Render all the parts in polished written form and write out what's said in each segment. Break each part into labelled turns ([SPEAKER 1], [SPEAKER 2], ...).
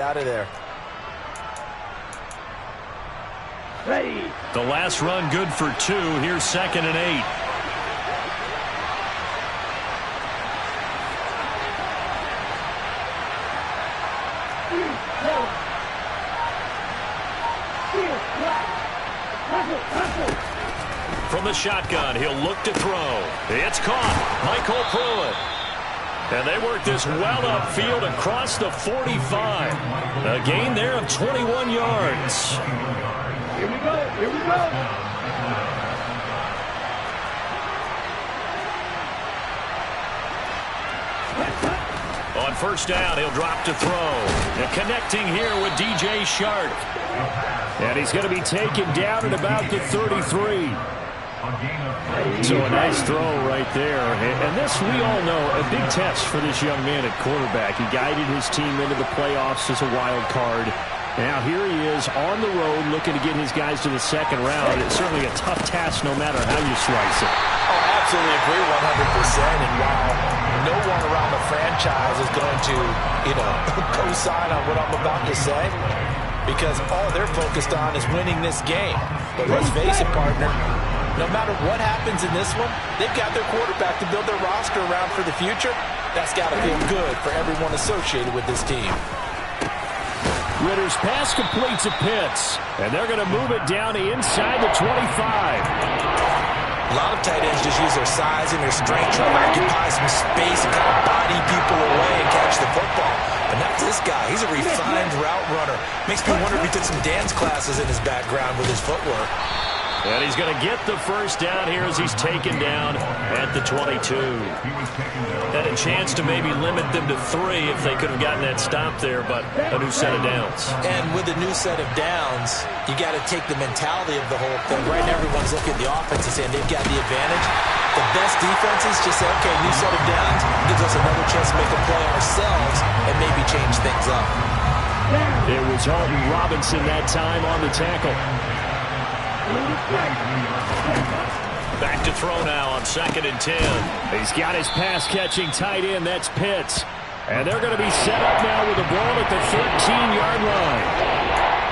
[SPEAKER 1] Out of there.
[SPEAKER 2] Ready.
[SPEAKER 3] The last run good for 2. Here's 2nd and 8. From the shotgun, he'll look to throw. It's caught. Michael Pruitt. And they work this well upfield across the 45. A gain there of 21 yards.
[SPEAKER 2] Here we go. Here we go.
[SPEAKER 3] On first down, he'll drop to throw. And connecting here with DJ Shark. And he's going to be taken down at about the 33. So a nice throw right there. And this, we all know, a big test for this young man at quarterback. He guided his team into the playoffs as a wild card. Now here he is on the road looking to get his guys to the second round. It's certainly a tough task no matter how you slice it.
[SPEAKER 1] Oh, absolutely agree 100%. And while no one around the franchise is going to, co-sign on what I'm about to say, because all they're focused on is winning this game. But let's face it, partner, no matter what happens in this one, they've got their quarterback to build their roster around for the future. That's got to feel good for everyone associated with this team.
[SPEAKER 3] Ritter's pass completes to Pitts, and they're going to move it down inside the 25.
[SPEAKER 1] A lot of tight ends just use their size and their strength to occupy some space and kind of body people away and catch the football. But not this guy. He's a refined route runner. Makes me wonder if he took some dance classes in his background with his footwork.
[SPEAKER 3] And he's going to get the first down here as he's taken down at the 22. Had a chance to maybe limit them to 3 if they could have gotten that stop there, but a new set of downs.
[SPEAKER 1] And with a new set of downs, you got to take the mentality of the whole thing. Right now, everyone's looking at the offense and saying they've got the advantage. The best defenses just say, okay, new set of downs gives us another chance to make a play ourselves and maybe change things up.
[SPEAKER 3] It was Alton Robinson that time on the tackle. Back to throw now on 2nd and 10. He's got his pass-catching tight end. That's Pitts. And they're going to be set up now with the ball at the 13-yard line.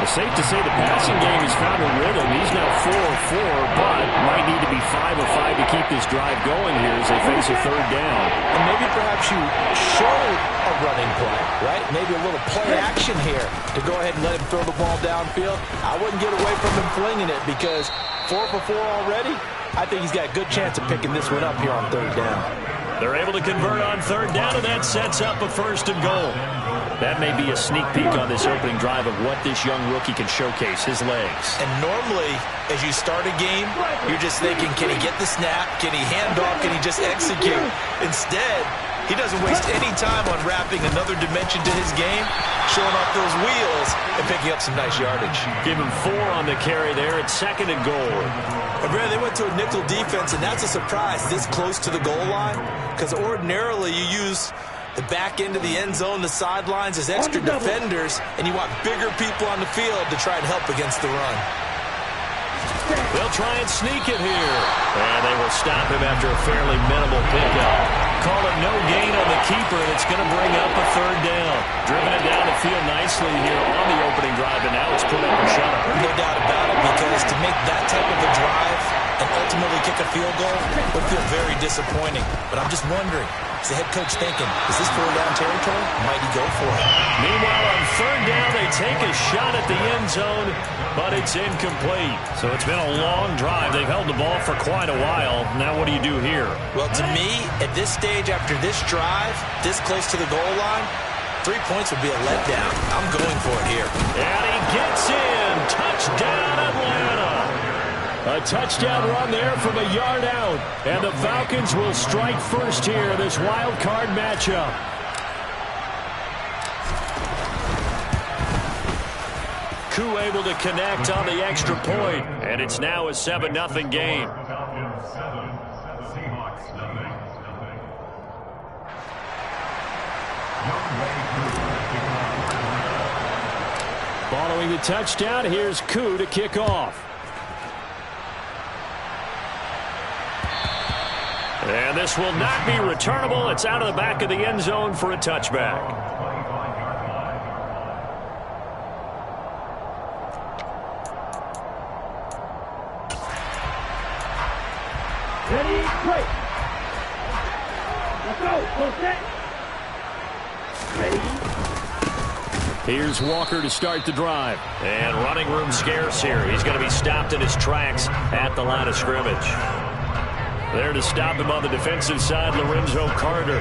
[SPEAKER 3] It's safe to say the passing game has found a rhythm. He's now 4 of 4, but might need to be 5 of 5 to keep this drive going here as they face a third down.
[SPEAKER 1] And maybe perhaps you show a running play, right? Maybe a little play action here to go ahead and let him throw the ball downfield. I wouldn't get away from him flinging it because 4 for 4 already. I think he's got a good chance of picking this one up here on third down.
[SPEAKER 3] They're able to convert on third down, and that sets up a 1st and goal. That may be a sneak peek on this opening drive of what this young rookie can showcase, his legs.
[SPEAKER 1] And normally, as you start a game, you're just thinking, can he get the snap? Can he hand off? Can he just execute? Instead, he doesn't waste any time on wrapping another dimension to his game, showing off those wheels, and picking up some nice yardage.
[SPEAKER 3] Give him 4 on the carry there at 2nd and goal.
[SPEAKER 1] And Brad, they went to a nickel defense, and that's a surprise this close to the goal line, because ordinarily you use the back end of the end zone, the sidelines as extra defenders, and you want bigger people on the field to try and help against the run.
[SPEAKER 3] They'll try and sneak it here. And they will stop him after a fairly minimal pickup. Call it no gain on the keeper, and it's going to bring up a third down. Driven it down the field nicely here on the opening drive, and now it's put up and shut up.
[SPEAKER 1] No doubt about it, because to make that type of a drive and ultimately kick a field goal would feel very disappointing. But I'm just wondering, is the head coach thinking, is this 4-down territory? Might he go for it?
[SPEAKER 3] Meanwhile, on third down, they take a shot at the end zone, but it's incomplete. So it's been a long drive. They've held the ball for quite a while. Now what do you do here?
[SPEAKER 1] Well, to me, at this stage, after this drive, this close to the goal line, 3 points would be a letdown. I'm going for it here.
[SPEAKER 3] And he gets in. Touchdown, Atlanta. A touchdown run there from a yard out. And the Falcons will strike first here, this wild card matchup. Koo able to connect on the extra point. And it's now a 7-0 game. Following the touchdown, here's Koo to kick off. And this will not be returnable. It's out of the back of the end zone for a touchback.
[SPEAKER 2] Play. Let's go. Full set. Ready.
[SPEAKER 3] Here's Walker to start the drive. And running room scarce here. He's going to be stopped in his tracks at the line of scrimmage. There to stop him on the defensive side, Lorenzo Carter.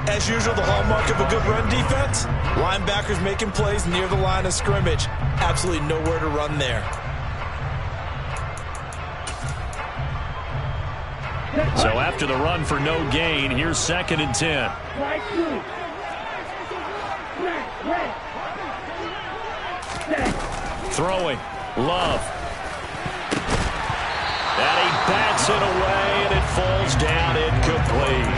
[SPEAKER 1] As usual, the hallmark of a good run defense, linebackers making plays near the line of scrimmage. Absolutely nowhere to run there.
[SPEAKER 3] So after the run for no gain, here's 2nd and 10. Throwing. Love. And he bats it away, and it falls down incomplete.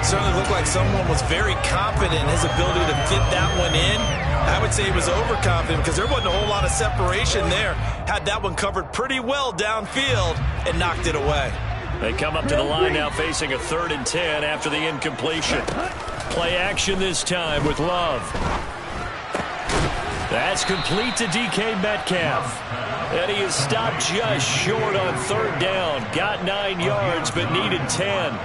[SPEAKER 1] Certainly looked like someone was very confident in his ability to fit that one in. I would say he was overconfident because there wasn't a whole lot of separation there. Had that one covered pretty well downfield and knocked it away.
[SPEAKER 3] They come up to the line now facing a 3rd and 10 after the incompletion. Play action this time with Love. That's complete to DK Metcalf. And he is stopped just short on 3rd down. Got 9 yards, but needed 10.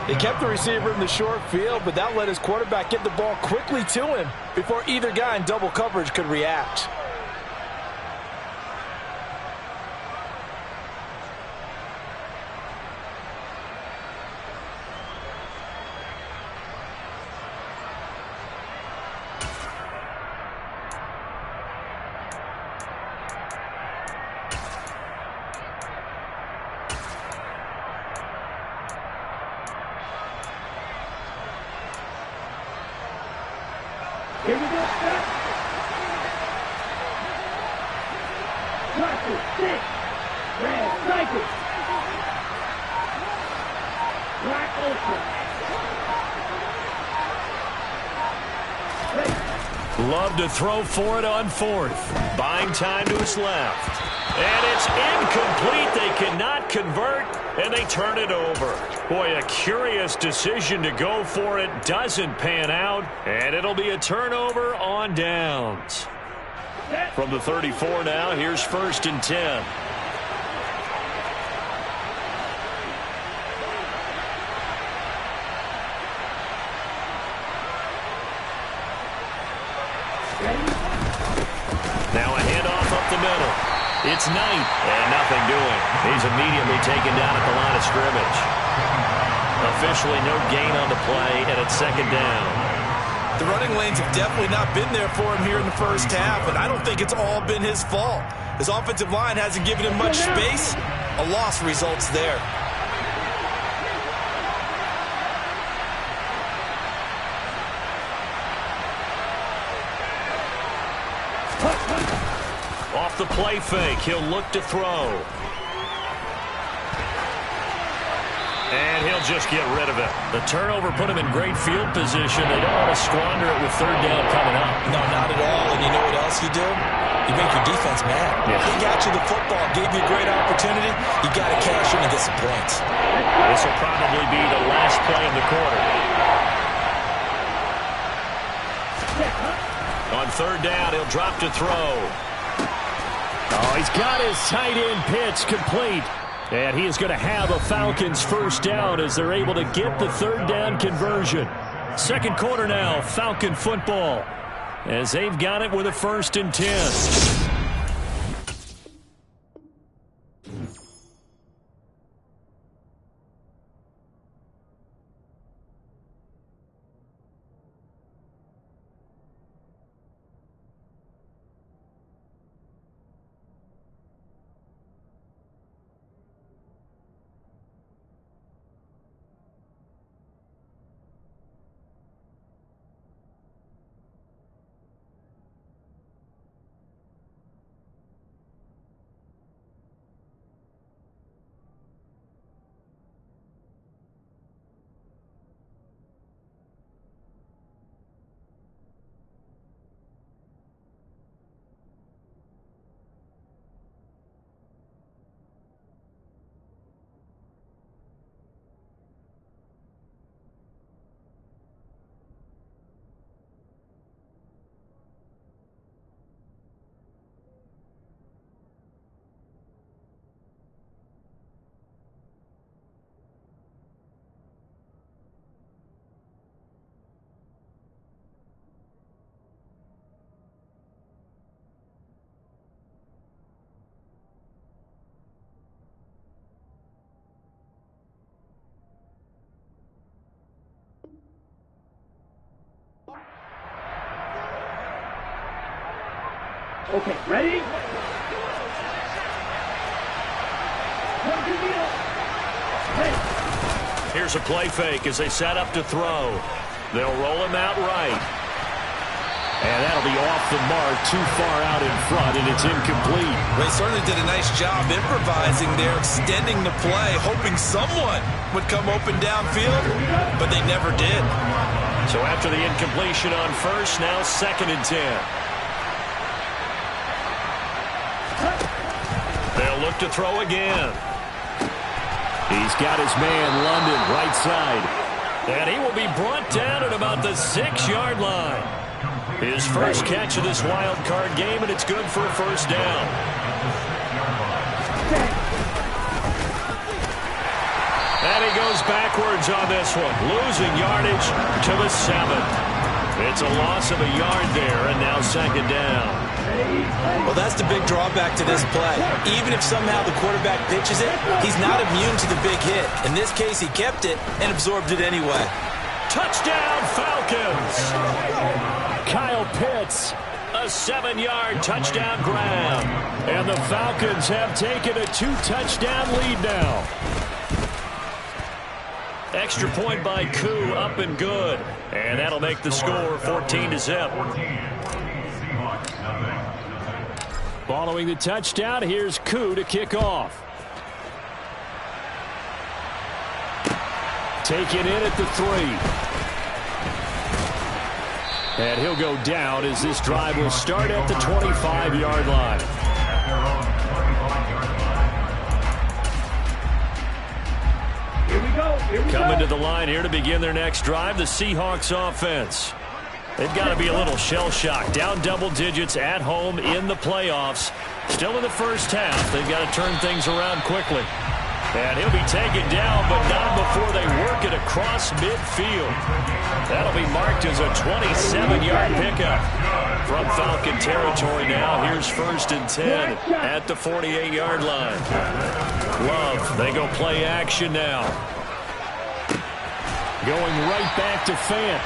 [SPEAKER 1] They kept the receiver in the short field, but that let his quarterback get the ball quickly to him before either guy in double coverage could react.
[SPEAKER 2] Here we go. Cycle. 6. Red. Cycle. Black open.
[SPEAKER 3] Love to throw for it on 4th. Buying time to his left. And it's incomplete. They cannot convert, and they turn it over. Boy, a curious decision to go for it. Doesn't pan out, and it'll be a turnover on downs. From the 34 now, here's 1st and 10. Now a handoff up the middle. It's Knight, and nothing doing. He's immediately taken down at the line of scrimmage. Officially no gain on the play, and it's 2nd down.
[SPEAKER 1] The running lanes have definitely not been there for him here in the first half, and I don't think it's all been his fault. His offensive line hasn't given him much space. A loss results there.
[SPEAKER 3] Off the play fake, he'll look to throw. And he'll just get rid of it. The turnover put him in great field position. They don't want to squander it with 3rd down coming up.
[SPEAKER 1] No, not at all. And you know what else you do? You make your defense mad.
[SPEAKER 3] Yeah.
[SPEAKER 1] He got you the football, gave you a great opportunity. You got to cash in and get some points.
[SPEAKER 3] This will probably be the last play of the quarter. On 3rd down, he'll drop to throw. Oh, he's got his tight end pitch complete. And he is going to have a Falcons 1st down as they're able to get the 3rd down conversion. 2nd quarter now, Falcon football, as they've got it with a 1st and 10.
[SPEAKER 2] Okay, ready?
[SPEAKER 3] Here's a play fake as they set up to throw. They'll roll him out right. And that'll be off the mark, too far out in front, and it's incomplete.
[SPEAKER 1] They certainly did a nice job improvising there, extending the play, hoping someone would come open downfield, but they never did.
[SPEAKER 3] So after the incompletion on first, now 2nd and 10. They'll look to throw again. He's got his man, London, right side. And he will be brought down at about the 6-yard line. His first catch of this wild card game, and it's good for a first down. And he goes backwards on this one, losing yardage to the 7. It's a loss of a yard there, and now 2nd down.
[SPEAKER 1] Well, that's the big drawback to this play. Even if somehow the quarterback pitches it, he's not immune to the big hit. In this case, he kept it and absorbed it anyway.
[SPEAKER 3] Touchdown, Falcons! Kyle Pitts, a 7-yard touchdown grab. And the Falcons have taken a 2-touchdown lead now. Extra point by Koo, up and good. And that'll make the score 14-0. Following the touchdown, here's Koo to kick off. Taken in at the 3. And he'll go down as this drive will start at the 25-yard line. Coming to the line here to begin their next drive, the Seahawks offense. They've got to be a little shell-shocked. Down double digits at home in the playoffs. Still in the first half. They've got to turn things around quickly. And he'll be taken down, but not before they work it across midfield. That'll be marked as a 27-yard pickup. From Falcon territory now, here's 1st and 10 at the 48-yard line. Love, they go play action now. Going right back to Fant.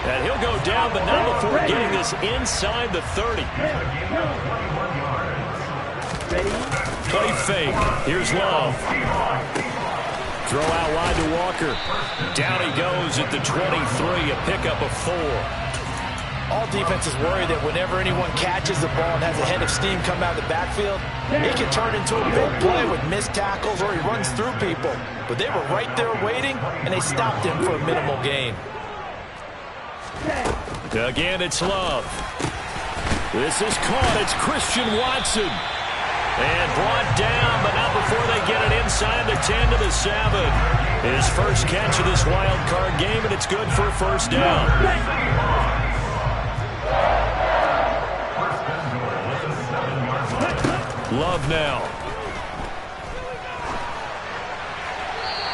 [SPEAKER 3] And he'll go down, but not before getting this inside the 30. Play fake. Here's Love. Throw out wide to Walker. Down he goes at the 23, a pickup of 4.
[SPEAKER 1] All defenses worry that whenever anyone catches the ball and has a head of steam come out of the backfield, it can turn into a big play with missed tackles or he runs through people. But they were right there waiting, and they stopped him for a minimal gain.
[SPEAKER 3] Again, it's Love. This is caught. It's Christian Watson. And brought down, but not before they get it inside the 10 to the 7. His first catch of this wild card game, and it's good for a first down. Love now.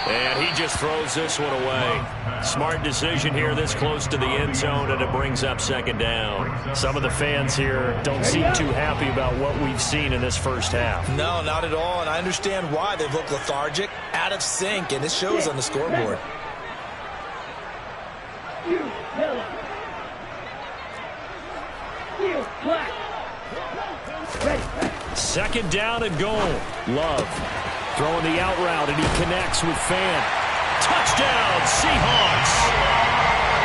[SPEAKER 3] And he just throws this one away. Smart decision here this close to the end zone, and it brings up 2nd down. Some of the fans here don't seem too happy about what we've seen in this first half.
[SPEAKER 1] No, not at all, and I understand why. They've looked lethargic, out of sync, and it shows on the scoreboard.
[SPEAKER 3] 2nd down and goal. Love throwing the out route, and he connects with Fant. Touchdown, Seahawks!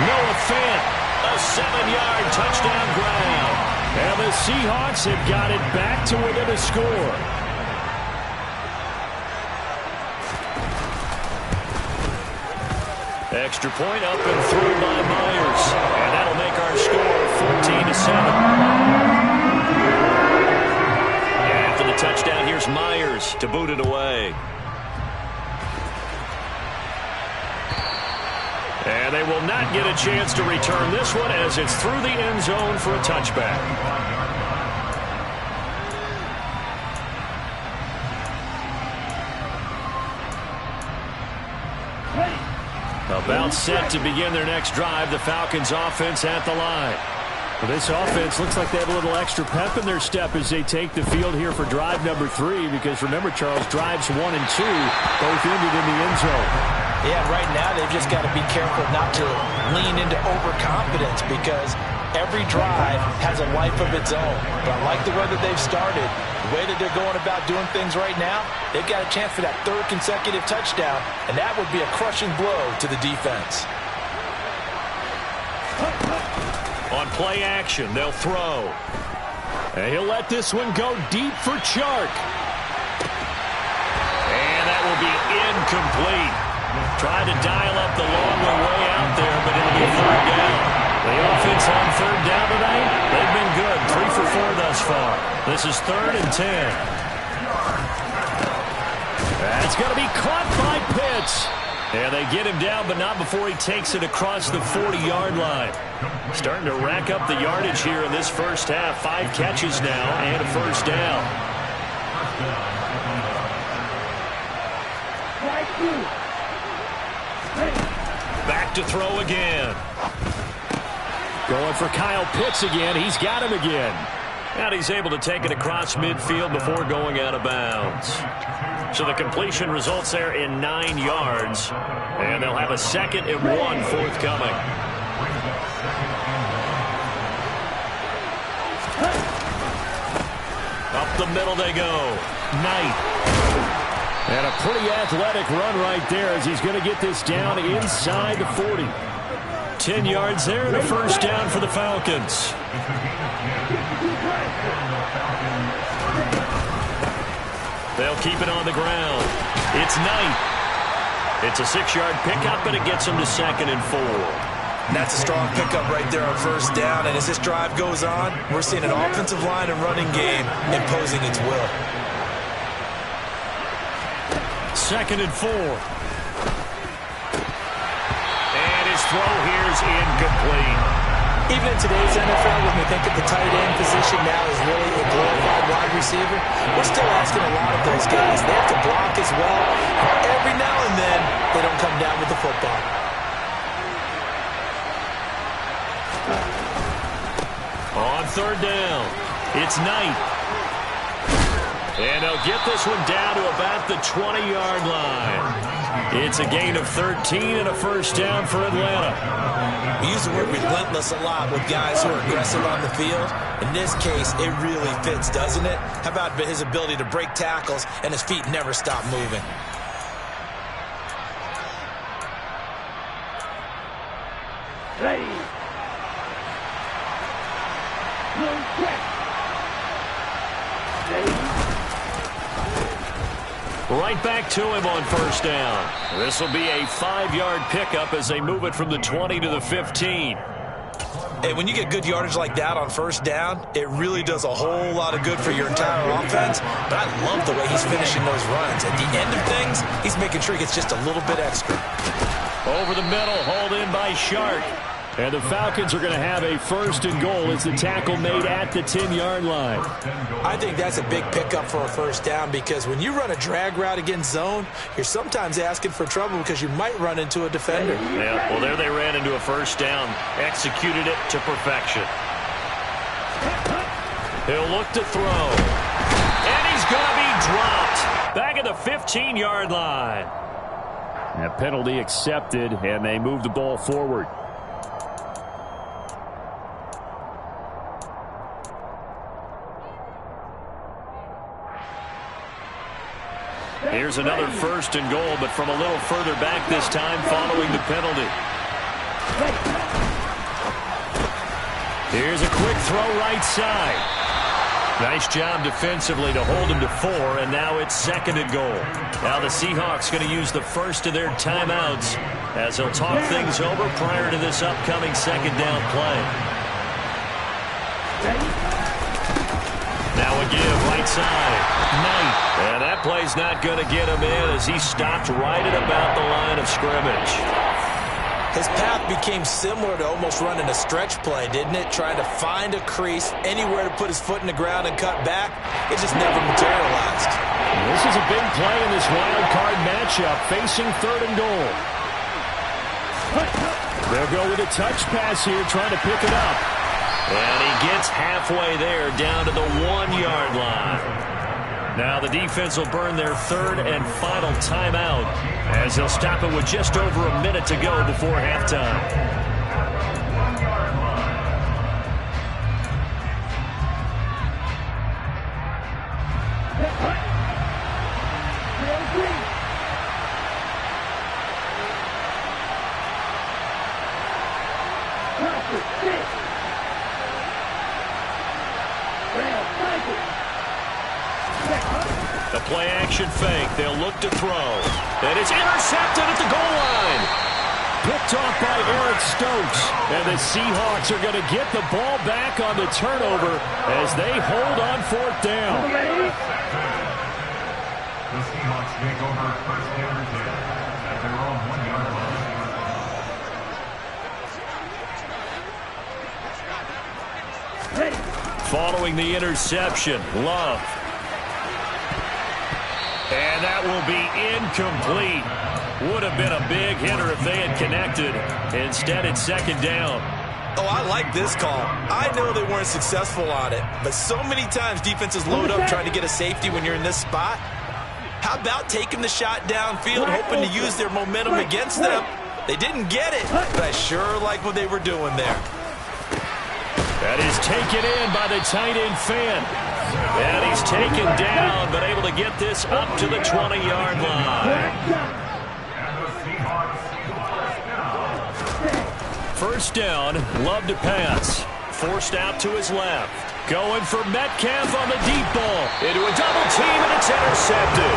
[SPEAKER 3] Noah Fant, a 7-yard touchdown grab. And the Seahawks have got it back to within a score. Extra point up and through by Myers. And that'll make our score 14-7. After the touchdown, here's Myers to boot it away. And they will not get a chance to return this one as it's through the end zone for a touchback. About set to begin their next drive. The Falcons offense at the line. Well, this offense looks like they have a little extra pep in their step as they take the field here for drive number 3. Because remember, Charles, drives 1 and 2 both ended in the end zone. Yeah, right now they've just got to be careful not to lean into overconfidence because
[SPEAKER 1] Every drive has a life of its own. But I like the way that they've started. The way that they're going about doing things right now, they've got a chance for that third consecutive touchdown, and that would be a crushing blow to the defense.
[SPEAKER 3] On play action, they'll throw. And he'll let this one go deep for Chark. And that will be incomplete. Tried to dial up the long way out there, but it'll be third down. The offense on third down tonight, they've been good. 3 for 4 thus far. This is 3rd and 10. That's going to be caught by Pitts. Yeah, they get him down, but not before he takes it across the 40-yard line. Starting to rack up the yardage here in this first half. 5 catches now and a first down. Back to throw again. Going for Kyle Pitts again. He's got him again. And he's able to take it across midfield before going out of bounds. So the completion results there in 9 yards. And they'll have a 2nd and 1 forthcoming. Up the middle they go. Knight. And a pretty athletic run right there as he's going to get this down inside the 40. 10 yards there and a first down for the Falcons. They'll keep it on the ground. It's Knight. It's a 6-yard pickup, but it gets them to 2nd and 4.
[SPEAKER 1] And that's a strong pickup right there on first down. And as this drive goes on, we're seeing an offensive line and running game imposing its will.
[SPEAKER 3] 2nd and 4. And his throw here is incomplete.
[SPEAKER 1] Even in today's NFL, when we think of the tight end position now is really a glorified wide receiver, we're still asking a lot of those guys. They have to block as well. And every now and then, they don't come down with the football.
[SPEAKER 3] On third down, it's Knight. And they'll get this one down to about the 20-yard line. It's a gain of 13 and a first down for Atlanta.
[SPEAKER 1] We use the word relentless a lot with guys who are aggressive on the field. In this case, it really fits, doesn't it? How about his ability to break tackles and his feet never stop moving?
[SPEAKER 2] Ready.
[SPEAKER 3] Right back to him on first down. This will be a 5-yard pickup as they move it from the 20 to the 15.
[SPEAKER 1] Hey, when you get good yardage like that on first down, it really does a whole lot of good for your entire offense. But I love the way he's finishing those runs. At the end of things, he's making sure he gets just a little bit extra.
[SPEAKER 3] Over the middle, hauled in by Shark. And the Falcons are going to have a 1st and goal as the tackle made at the 10-yard line.
[SPEAKER 1] I think that's a big pickup for a first down because when you run a drag route against zone, you're sometimes asking for trouble because you might run into a defender.
[SPEAKER 3] Yeah, well, there they ran into a first down. Executed it to perfection. He'll look to throw. And he's going to be dropped. Back at the 15-yard line. A penalty accepted, and they move the ball forward. Here's another 1st and goal, but from a little further back this time following the penalty. Here's a quick throw right side. Nice job defensively to hold him to 4, and now it's 2nd and goal. Now the Seahawks going to use the first of their timeouts as they'll talk things over prior to this upcoming 2nd down play. Now a give right side. Knight. And that play's not going to get him in as he stopped right at about the line of scrimmage.
[SPEAKER 1] His path became similar to almost running a stretch play, didn't it? Trying to find a crease, anywhere to put his foot in the ground and cut back. It just never materialized.
[SPEAKER 3] This is a big play in this wild card matchup, facing 3rd and goal. They'll go with a touch pass here, trying to pick it up. And he gets halfway there, down to the 1-yard line. Now the defense will burn their 3rd and final timeout as they'll stop it with just over a minute to go before halftime. The play action fake. They'll look to throw. And it's intercepted at the goal line. Picked off by Eric Stokes. And the Seahawks are going to get the ball back on the turnover as they hold on fourth down.
[SPEAKER 4] The Seahawks take over first down and 10 at their own 1-yard line.
[SPEAKER 3] Following the interception, Love. And that will be incomplete. Would have been a big hitter if they had connected. Instead, it's second down.
[SPEAKER 1] Oh, I like this call. I know they weren't successful on it, but so many times defenses load up trying to get a safety when you're in this spot. How about taking the shot downfield, hoping to use their momentum against them? They didn't get it, but I sure like what they were doing there.
[SPEAKER 3] That is taken in by the tight end Fant. And he's taken down, but able to get this up to the 20-yard line. First down, Love to pass. Forced out to his left. Going for Metcalf on the deep ball. Into a double team, and it's intercepted.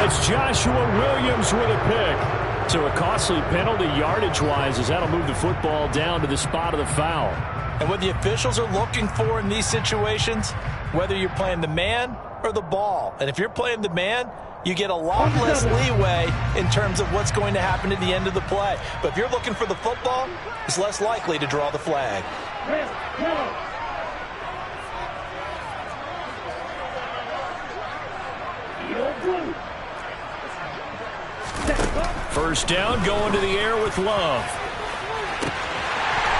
[SPEAKER 3] It's Joshua Williams with a pick. So a costly penalty yardage-wise as that'll move the football down to the spot of the foul.
[SPEAKER 1] And what the officials are looking for in these situations, whether you're playing the man or the ball. And if you're playing the man, you get a lot less leeway in terms of what's going to happen at the end of the play. But if you're looking for the football, it's less likely to draw the flag.
[SPEAKER 3] First down, going to the air with Love.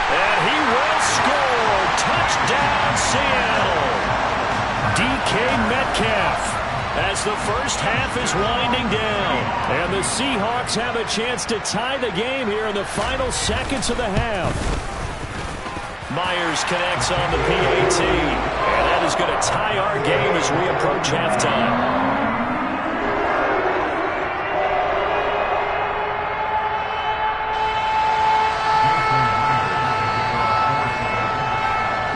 [SPEAKER 3] And he will score. Touchdown, Seattle. DK Metcalf as the first half is winding down. And the Seahawks have a chance to tie the game here in the final seconds of the half. Myers connects on the PAT. And that is going to tie our game as we approach halftime.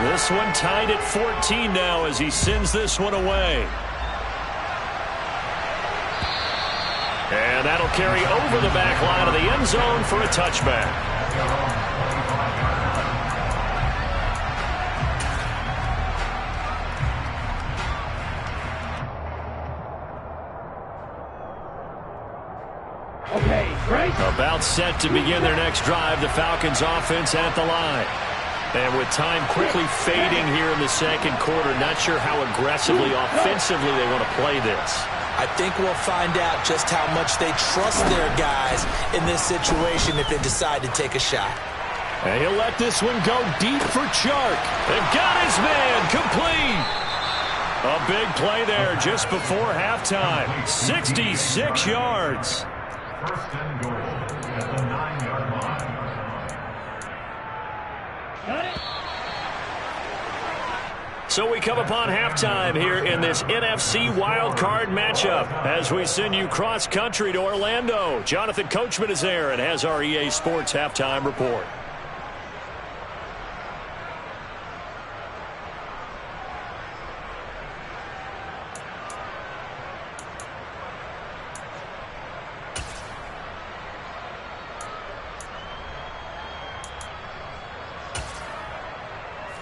[SPEAKER 3] This one tied at 14 now as he sends this one away. And that'll carry over the back line of the end zone for a touchback.
[SPEAKER 2] Okay, great.
[SPEAKER 3] About set to begin their next drive, the Falcons offense at the line. And with time quickly fading here in the second quarter, not sure how aggressively, offensively they want to play this.
[SPEAKER 1] I think we'll find out just how much they trust their guys in this situation if they decide to take a shot.
[SPEAKER 3] And he'll let this one go deep for Chark. They've got his man complete. A big play there just before halftime. 66 yards.
[SPEAKER 4] First and goal at the 9-yard line.
[SPEAKER 3] So we come upon halftime here in this NFC wildcard matchup as we send you cross-country to Orlando. Jonathan Coachman is there and has our EA Sports halftime report.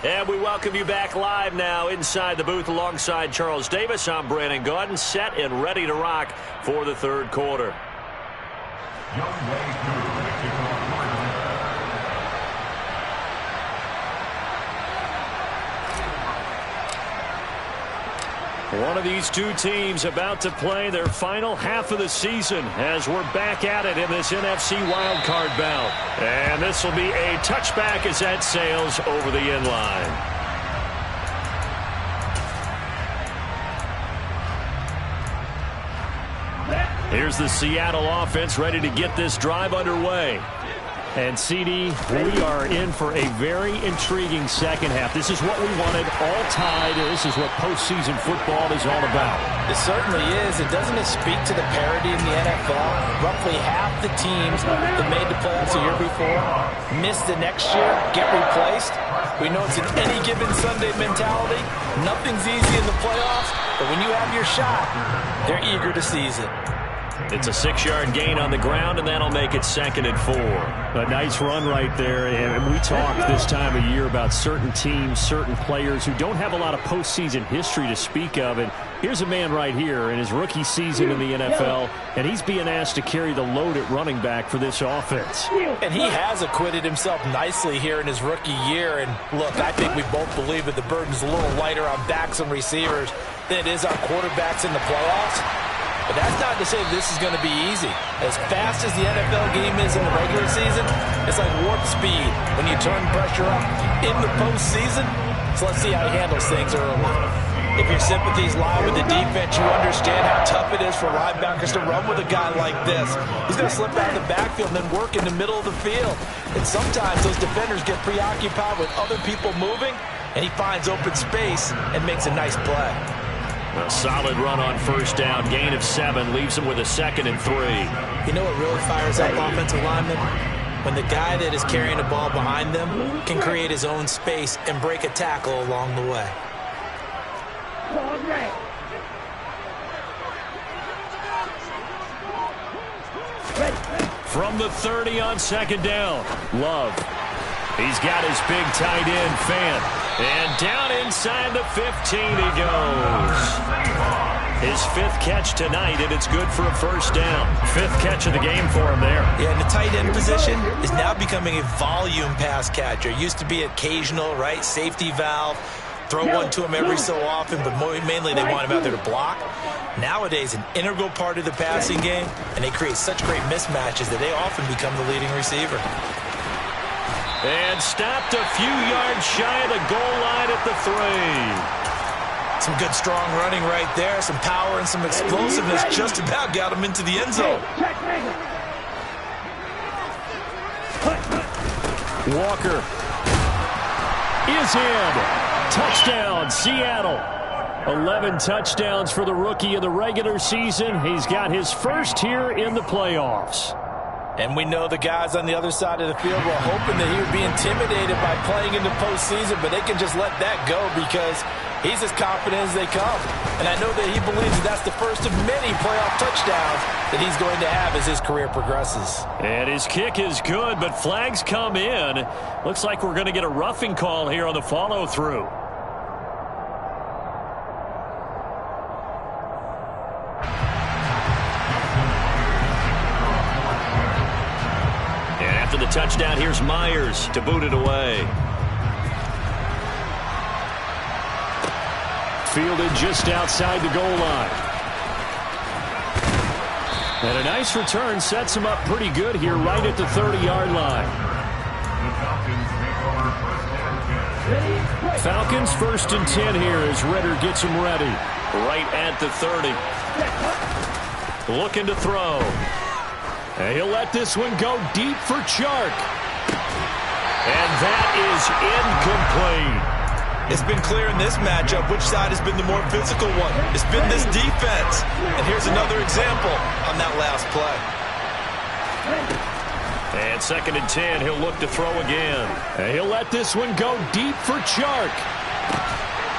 [SPEAKER 3] And we welcome you back live now inside the booth alongside Charles Davis. I'm Brandon Gaudin, set and ready to rock for the third quarter. One of these two teams about to play their final half of the season as we're back at it in this NFC wildcard bout. And this will be a touchback as that sails over the end line. Here's the Seattle offense ready to get this drive underway. And, CD, we are in for a very intriguing second half. This is what we wanted, all tied. This is what postseason football is all about.
[SPEAKER 1] It certainly is. And doesn't it speak to the parity in the NFL? Roughly half the teams that made the playoffs the year before miss the next year, get replaced. We know it's an any given Sunday mentality. Nothing's easy in the playoffs, but when you have your shot, they're eager to seize it.
[SPEAKER 3] It's a 6-yard gain on the ground, and that'll make it 2nd and 4. A nice run right there, and we talked this time of year about certain teams, certain players who don't have a lot of postseason history to speak of, and here's a man right here in his rookie season in the NFL, and he's being asked to carry the load at running back for this offense.
[SPEAKER 1] And he has acquitted himself nicely here in his rookie year, and look, I think we both believe that the burden's a little lighter on backs and receivers than it is on quarterbacks in the playoffs. But that's not to say this is going to be easy. As fast as the NFL game is in the regular season, it's like warp speed when you turn pressure up in the postseason. So let's see how he handles things early. If your sympathies lie with the defense, you understand how tough it is for linebackers to run with a guy like this. He's going to slip out of the backfield and then work in the middle of the field. And sometimes those defenders get preoccupied with other people moving, and he finds open space and makes a nice play.
[SPEAKER 3] A solid run on first down. Gain of 7 leaves him with a 2nd and 3.
[SPEAKER 1] You know what really fires up offensive linemen? When the guy that is carrying the ball behind them can create his own space and break a tackle along the way.
[SPEAKER 3] From the 30 on 2nd down, Love. He's got his big tight end, Fant. And down inside the 15 he goes. His 5th catch tonight, and it's good for a first down. 5th catch of the game for him there.
[SPEAKER 1] Yeah, and the tight end position is now becoming a volume pass catcher. Used to be occasional, right? Safety valve. Throw one to him every so often, but mainly they want him out there to block. Nowadays, an integral part of the passing game, and they create such great mismatches that they often become the leading receiver.
[SPEAKER 3] And stopped a few yards shy of the goal line at the 3.
[SPEAKER 1] Some good, strong running right there. Some power and some explosiveness just about got him into the end zone.
[SPEAKER 3] Walker is in. Touchdown, Seattle. 11 touchdowns for the rookie in the regular season. He's got his first here in the playoffs.
[SPEAKER 1] And we know the guys on the other side of the field were hoping that he would be intimidated by playing in the postseason, but they can just let that go because he's as confident as they come. And I know that he believes that that's the first of many playoff touchdowns that he's going to have as his career progresses.
[SPEAKER 3] And his kick is good, but flags come in. Looks like we're going to get a roughing call here on the follow-through. After the touchdown, here's Myers to boot it away. Fielded just outside the goal line. And a nice return sets him up pretty good here right at the 30-yard line. Falcons 1st and 10 here as Redder gets him ready. Right at the 30. Looking to throw. And he'll let this one go deep for Chark. And that is incomplete.
[SPEAKER 1] It's been clear in this matchup which side has been the more physical one. It's been this defense. And here's another example on that last play.
[SPEAKER 3] And 2nd and 10, he'll look to throw again. And he'll let this one go deep for Chark.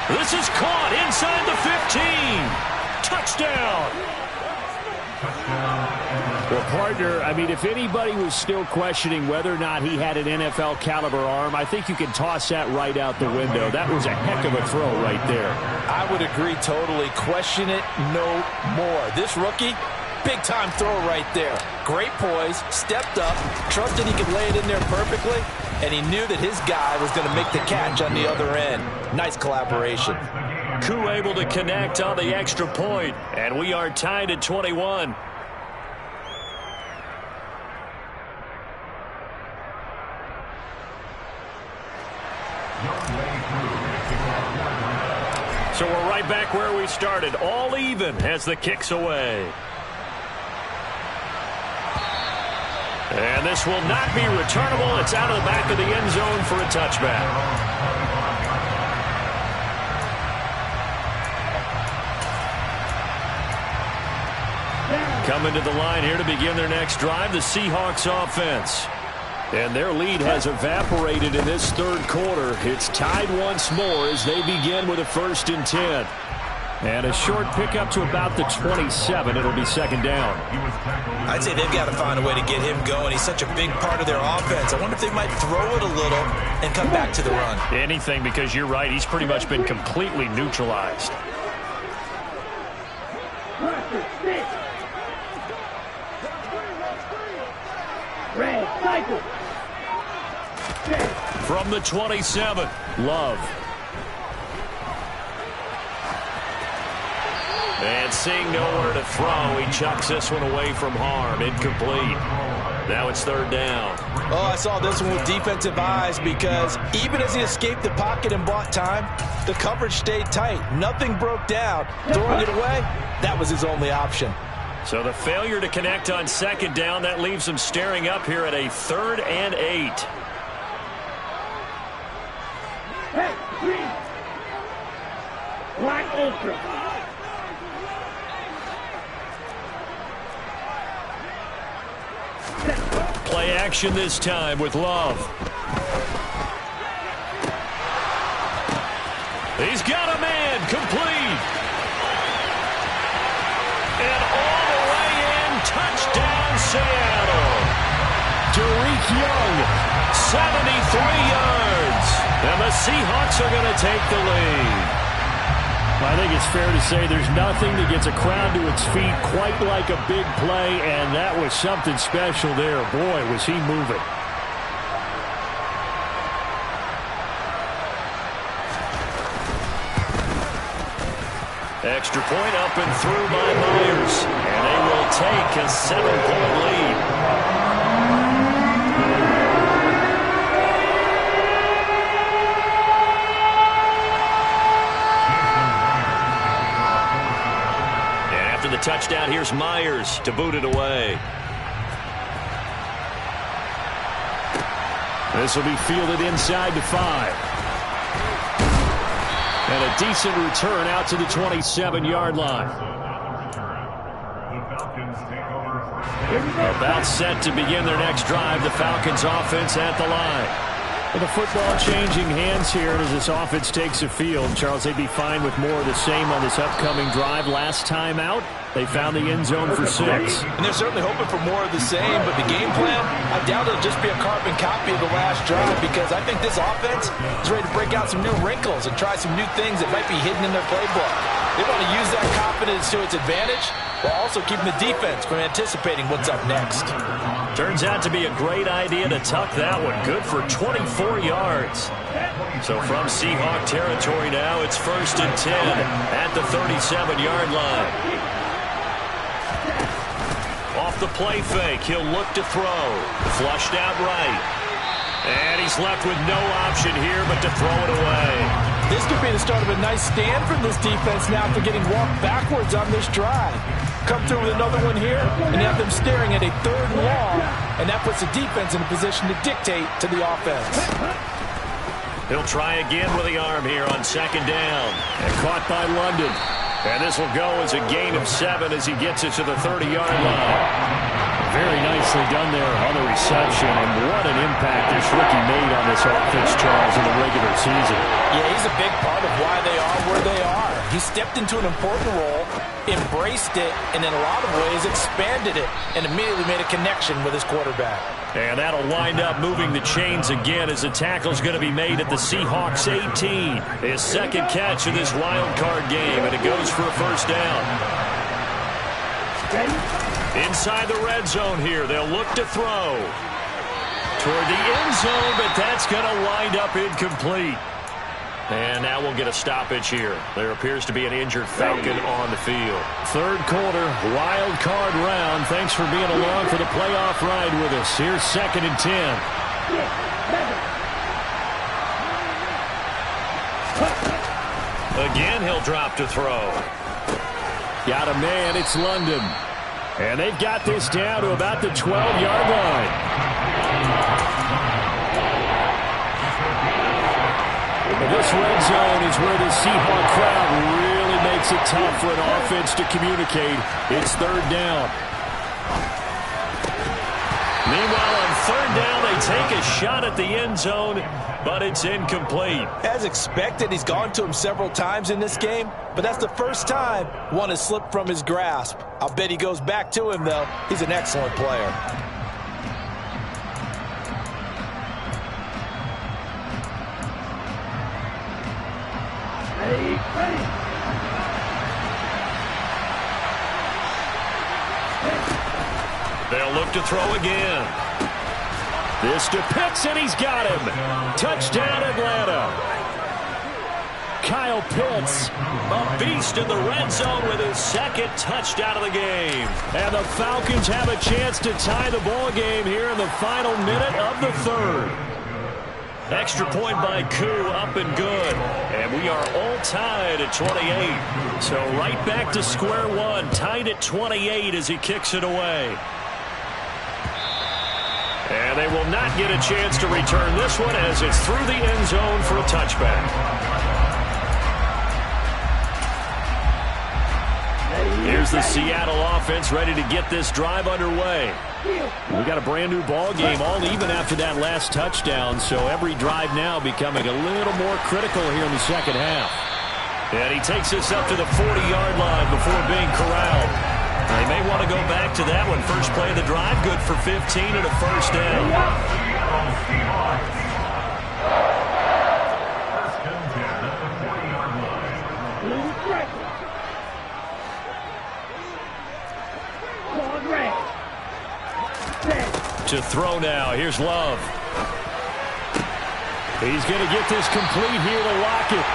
[SPEAKER 3] This is caught inside the 15. Touchdown. Well, partner, I mean, if anybody was still questioning whether or not he had an NFL caliber arm, I think you can toss that right out the window. That was a heck of a throw right there.
[SPEAKER 1] I would agree totally. Question it no more. This rookie, big-time throw right there. Great poise, stepped up, trusted he could lay it in there perfectly, and he knew that his guy was going to make the catch on the other end. Nice collaboration.
[SPEAKER 3] Koo able to connect on the extra point, and we are tied at 21. So we're right back where we started, all even as the kick's away. And this will not be returnable. It's out of the back of the end zone for a touchback. Coming to the line here to begin their next drive, the Seahawks offense. And their lead has evaporated in this third quarter. It's tied once more as they begin with a 1st and 10. And a short pickup to about the 27. It'll be 2nd down.
[SPEAKER 1] I'd say they've got to find a way to get him going. He's such a big part of their offense. I wonder if they might throw it a little and come back to the run.
[SPEAKER 3] Anything, because you're right. He's pretty much been completely neutralized. From the 27, Love. And seeing nowhere to throw, he chucks this one away from harm. Incomplete. Now it's 3rd down.
[SPEAKER 1] Oh, I saw this one with defensive eyes because even as he escaped the pocket and bought time, the coverage stayed tight. Nothing broke down. Throwing it away, that was his only option.
[SPEAKER 3] So the failure to connect on 2nd down, that leaves him staring up here at a 3rd and 8.
[SPEAKER 2] Hey, green. Black Ultra.
[SPEAKER 3] Play action this time with Love. He's got a man, complete. And all the way in, touchdown Seattle. Derek Young, 73 yards. And the Seahawks are going to take the lead. I think it's fair to say there's nothing that gets a crowd to its feet quite like a big play, and that was something special there. Boy, was he moving. Extra point up and through by Myers, and they will take a 7-point lead. The touchdown, here's Myers to boot it away. This will be fielded inside the 5. And a decent return out to the 27-yard line. About set to begin their next drive. The Falcons offense at the line. With the football changing hands here as this offense takes the field. Charles, they'd be fine with more of the same on this upcoming drive. Last time out, they found the end zone for 6.
[SPEAKER 1] And they're certainly hoping for more of the same, but the game plan, I doubt it'll just be a carbon copy of the last drive because I think this offense is ready to break out some new wrinkles and try some new things that might be hidden in their playbook. They want to use that confidence to its advantage while also keeping the defense from anticipating what's up next.
[SPEAKER 3] Turns out to be a great idea to tuck that one. Good for 24 yards. So from Seahawk territory now, it's 1st and 10 at the 37-yard line. Off the play fake, he'll look to throw. Flushed out right. And he's left with no option here but to throw it away.
[SPEAKER 1] This could be the start of a nice stand from this defense now after getting walked backwards on this drive. Come through with another one here, and have them staring at a 3rd and long, and that puts the defense in a position to dictate to the offense.
[SPEAKER 3] He'll try again with the arm here on 2nd down. And caught by London. And this will go as a gain of 7 as he gets it to the 30-yard line. Very nicely done there on the reception, and what an impact this rookie made on this offense, Charles, in the regular season.
[SPEAKER 1] Yeah, he's a big part of why they are where they are. He stepped into an important role, embraced it, and in a lot of ways expanded it, and immediately made a connection with his quarterback.
[SPEAKER 3] And that'll wind up moving the chains again as the tackle's going to be made at the Seahawks 18. His 2nd catch of this wild card game, and it goes for a 1st down. Inside the red zone here, they'll look to throw. Toward the end zone, but that's going to wind up incomplete. And now we'll get a stoppage here. There appears to be an injured Falcon on the field. 3rd quarter, wild card round. Thanks for being along for the playoff ride with us. Here's 2nd and 10. Again, he'll drop to throw. Got a man, it's London. And they've got this down to about the 12-yard line. This red zone is where the Seahawk crowd really makes it tough for an offense to communicate. It's third down. Meanwhile, on third down, they take a shot at the end zone, but it's incomplete.
[SPEAKER 1] As expected, he's gone to him several times in this game, but that's the first time one has slipped from his grasp. I'll bet he goes back to him, though. He's an excellent player.
[SPEAKER 2] Ready.
[SPEAKER 3] They'll look to throw again. This to Pitts, and he's got him. Touchdown, Atlanta. Kyle Pitts, a beast in the red zone with his second touchdown of the game. And the Falcons have a chance to tie the ball game here in the final minute of the third. Extra point by Koo, up and good. And we are all tied at 28. So right back to square one, tied at 28 as he kicks it away. And they will not get a chance to return this one as it's through the end zone for a touchback. Here's the Seattle offense ready to get this drive underway. We got a brand new ball game, all even after that last touchdown, so every drive now becoming a little more critical here in the second half. And he takes us up to the 40-yard line before being corralled. They may want to go back to that one. First play of the drive, good for 15 and a first down. To throw now. Here's Love. He's going to get this complete here to Lockett.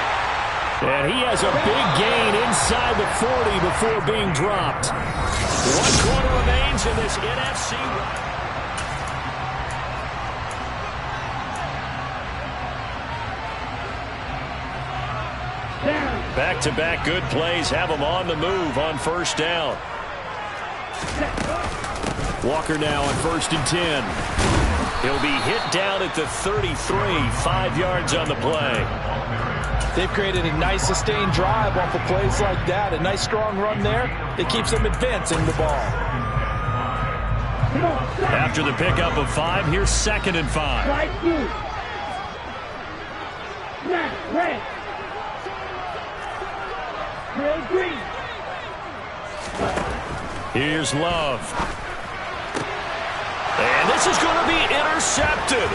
[SPEAKER 3] And he has a big gain inside the 40 before being dropped. 1 quarter remains in this NFC. Back-to-back good plays have them on the move on first down. Walker now on 1st and 10. He'll be hit down at the 33, 5 yards on the play.
[SPEAKER 1] They've created a nice sustained drive off of plays like that. A nice strong run there. It keeps them advancing the ball.
[SPEAKER 3] After the pickup of 5, here's 2nd and 5. Here's Love. And this is going to be intercepted.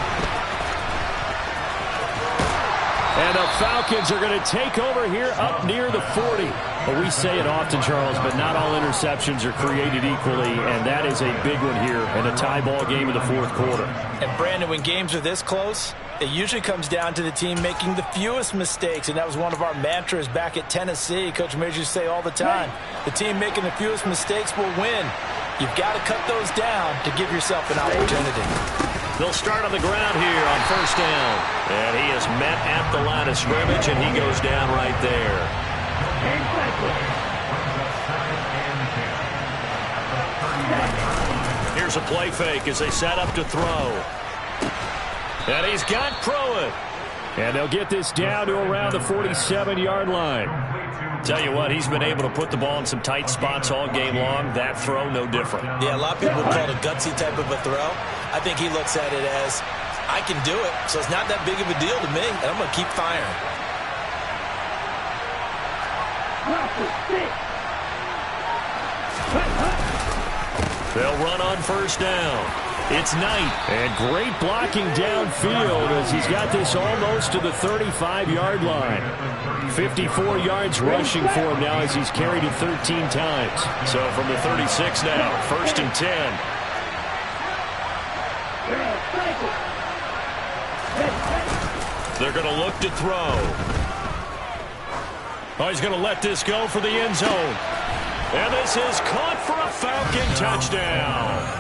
[SPEAKER 3] And the Falcons are going to take over here up near the 40. Well, we say it often, Charles, but not all interceptions are created equally, and that is a big one here in a tie ball game in the fourth quarter.
[SPEAKER 1] And, Brandon, when games are this close, it usually comes down to the team making the fewest mistakes, and that was one of our mantras back at Tennessee. Coach Majors say all the time, the team making the fewest mistakes will win. You've got to cut those down to give yourself an opportunity.
[SPEAKER 3] They'll start on the ground here on first down. And he is met at the line of scrimmage, and he goes down right there. Here's a play fake as they set up to throw. And he's got Pruitt. And they'll get this down to around the 47-yard line. Tell you what, he's been able to put the ball in some tight spots all game long. That throw, no different.
[SPEAKER 1] Yeah, a lot of people would call it a gutsy type of a throw. I think he looks at it as, I can do it, so it's not that big of a deal to me, and I'm going to keep firing.
[SPEAKER 3] They'll run on first down. It's Knight. And great blocking downfield as he's got this almost to the 35-yard line. 54 yards rushing for him now as he's carried it 13 times. So from the 36 now, 1st and 10. They're going to look to throw. Oh, he's going to let this go for the end zone. And this is caught for a Falcon touchdown.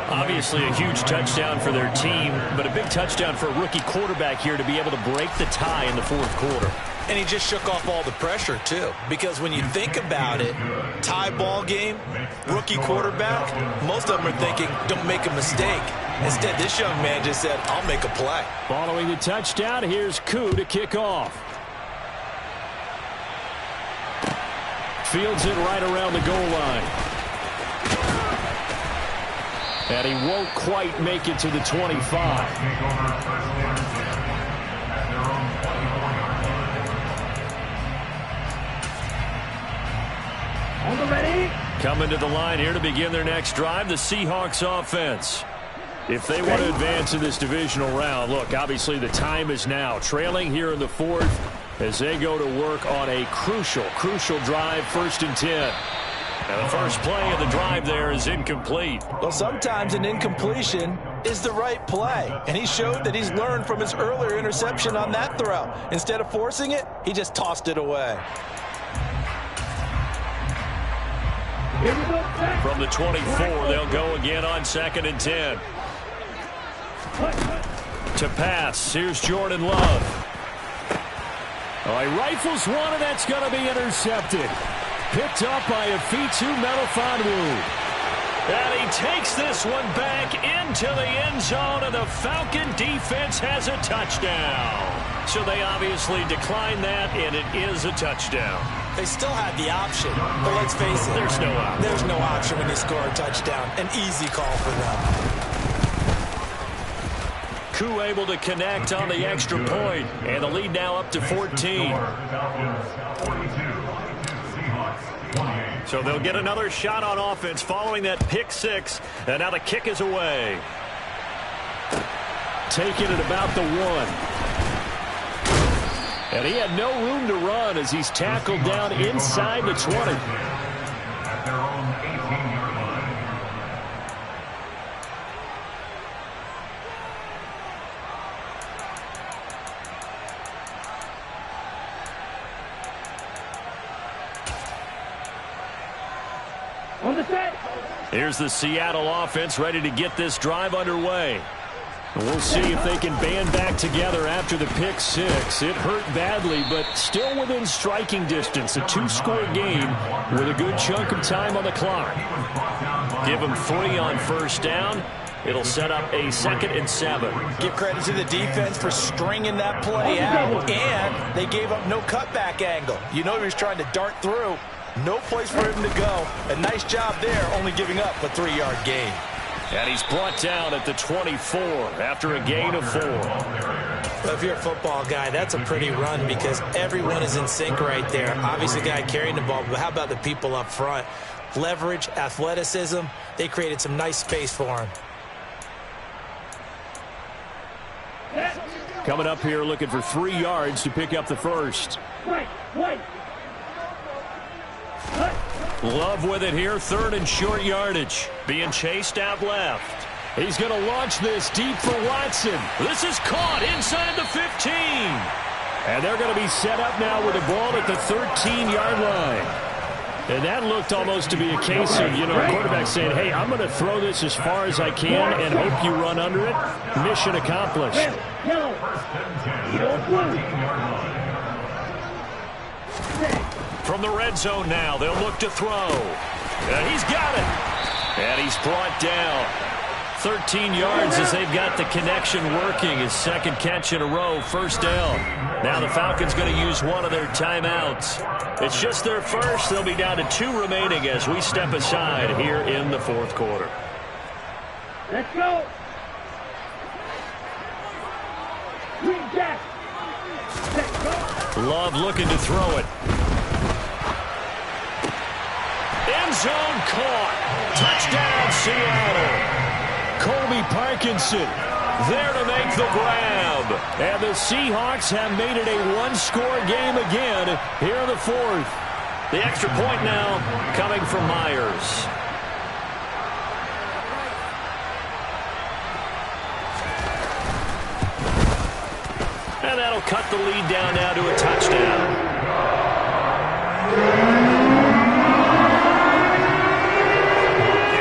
[SPEAKER 3] Obviously a huge touchdown for their team, but a big touchdown for a rookie quarterback here to be able to break the tie in the fourth quarter.
[SPEAKER 1] And he just shook off all the pressure, too. Because when you think about it, tie ball game, rookie quarterback, most of them are thinking, don't make a mistake. Instead, this young man just said, I'll make a play.
[SPEAKER 3] Following the touchdown, here's Koo to kick off. Fields it right around the goal line. And he won't quite make it to the 25. Coming to the line here to begin their next drive, the Seahawks offense. If they want to advance in this divisional round, look, obviously the time is now. Trailing here in the fourth as they go to work on a crucial drive, 1st and 10. And the first play of the drive there is incomplete.
[SPEAKER 1] Well, sometimes an incompletion is the right play. And he showed that he's learned from his earlier interception on that throw. Instead of forcing it, he just tossed it away.
[SPEAKER 3] From the 24, they'll go again on 2nd and 10. To pass, here's Jordan Love. Oh, he rifles one, and that's going to be intercepted. Picked up by Afitu Melifonwu. And he takes this one back into the end zone, and the Falcon defense has a touchdown. So they obviously declined that, and it is a touchdown.
[SPEAKER 1] They still had the option, but let's face it.
[SPEAKER 3] There's no option.
[SPEAKER 1] There's no option when you score a touchdown. An easy call for them.
[SPEAKER 3] Koo able to connect on the extra point, and the lead now up to 14. So they'll get another shot on offense following that pick six, and now the kick is away. Taking it about the 1. And he had no room to run as he's tackled down inside the 20.
[SPEAKER 4] At their own 18-yard line.
[SPEAKER 2] On the set.
[SPEAKER 3] Here's the Seattle offense ready to get this drive underway. We'll see if they can band back together after the pick six. It hurt badly, but still within striking distance. A 2-score game with a good chunk of time on the clock. Give them 3 on 1st down. It'll set up a 2nd and 7.
[SPEAKER 1] Give credit to the defense for stringing that play out, and they gave up no cutback angle. You know he was trying to dart through. No place for him to go. A nice job there, only giving up a 3-yard gain.
[SPEAKER 3] And he's brought down at the 24 after a gain of 4.
[SPEAKER 1] Well, if you're a football guy, that's a pretty run because everyone is in sync right there. Obviously, the guy carrying the ball, but how about the people up front? Leverage, athleticism, they created some nice space for him.
[SPEAKER 3] Coming up here looking for 3 yards to pick up the first. Love with it here, 3rd and short yardage. Being chased out left. He's going to launch this deep for Watson. This is caught inside the 15. And they're going to be set up now with the ball at the 13-yard line. And that looked almost to be a case of, a quarterback saying, hey, I'm going to throw this as far as I can and hope you run under it. Mission accomplished. From the red zone now, they'll look to throw. And he's got it. And he's brought down. 13 yards as they've got the connection working. His 2nd catch in a row, 1st down. Now the Falcons going to use one of their timeouts. It's just their first. They'll be down to 2 remaining as we step aside here in the 4th quarter.
[SPEAKER 2] Let's go. Green Jack.
[SPEAKER 3] Love looking to throw it. End zone caught. Touchdown, Seattle. Colby Parkinson there to make the grab. And the Seahawks have made it a 1-score game again here in the 4th. The extra point now coming from Myers. And that'll cut the lead down now to a touchdown.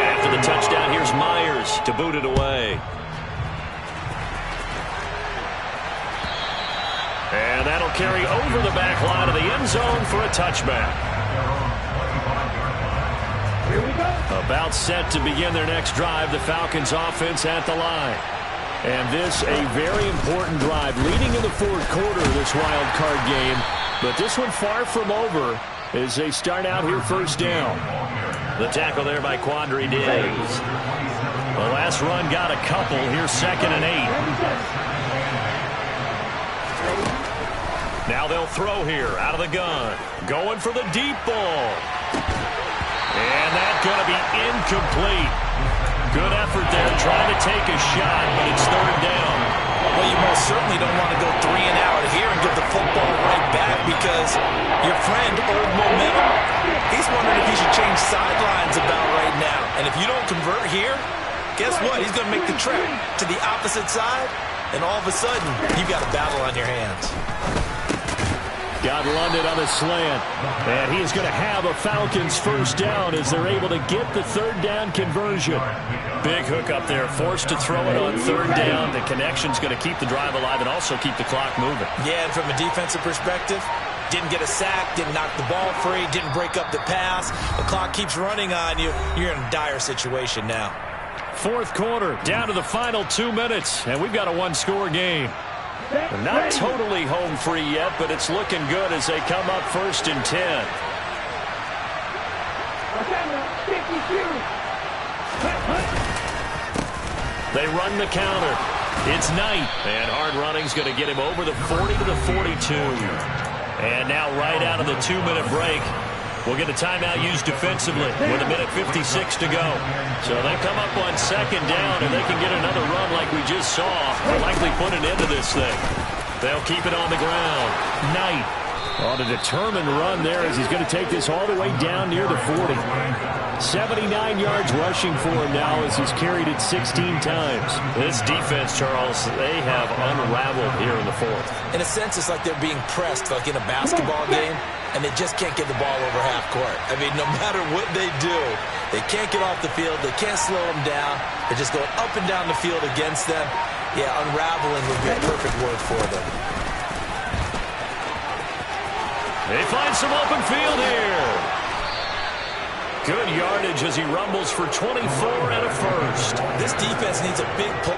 [SPEAKER 3] After the touchdown, here's Myers to boot it away. And that'll carry over the back line of the end zone for a touchback.
[SPEAKER 2] Here we go.
[SPEAKER 3] About set to begin their next drive, the Falcons offense at the line. And this a very important drive leading in the fourth quarter of this wild card game. But this one far from over as they start out here first down. The tackle there by Quandre Diggs. The last run got a couple. Here's 2nd and 8. Now they'll throw here out of the gun. Going for the deep ball. And that's going to be incomplete. Good effort there trying to take a shot, but it's 3rd down.
[SPEAKER 1] Well, you most certainly don't want to go 3 and out here and give the football right back because your friend, Old Momentum, he's wondering if he should change sidelines about right now. And if you don't convert here, guess what? He's going to make the trek to the opposite side, and all of a sudden, you've got a battle on your hands.
[SPEAKER 3] Got London on the slant. And he's going to have a Falcons first down as they're able to get the 3rd down conversion. Big hook up there. Forced to throw it on 3rd down. The connection's going to keep the drive alive and also keep the clock moving.
[SPEAKER 1] Yeah, and from a defensive perspective, didn't get a sack, didn't knock the ball free, didn't break up the pass. The clock keeps running on you. You're in a dire situation now.
[SPEAKER 3] Fourth quarter, down to the final 2 minutes, and we've got a one-score game. They're not totally home free yet, but it's looking good as they come up 1st and 10. They run the counter. It's Knight, and hard running's going to get him over the 40 to the 42. And now right out of the 2-minute break, we'll get a timeout used defensively with 1:56 to go. So they come up on 2nd down, and they can get another run like we just saw. They'll likely put an end to this thing. They'll keep it on the ground. Knight on a determined run there as he's going to take this all the way down near the 40. 79 yards rushing for him now as he's carried it 16 times. This defense, Charles, they have unraveled here in the fourth.
[SPEAKER 1] In a sense, it's like they're being pressed like in a basketball game, and they just can't get the ball over half court. I mean, no matter what they do, they can't get off the field. They can't slow them down. They're just going up and down the field against them. Yeah, unraveling would be a perfect word for them.
[SPEAKER 3] They find some open field here. Good yardage as he rumbles for 24 and a first.
[SPEAKER 1] This defense needs a big pull.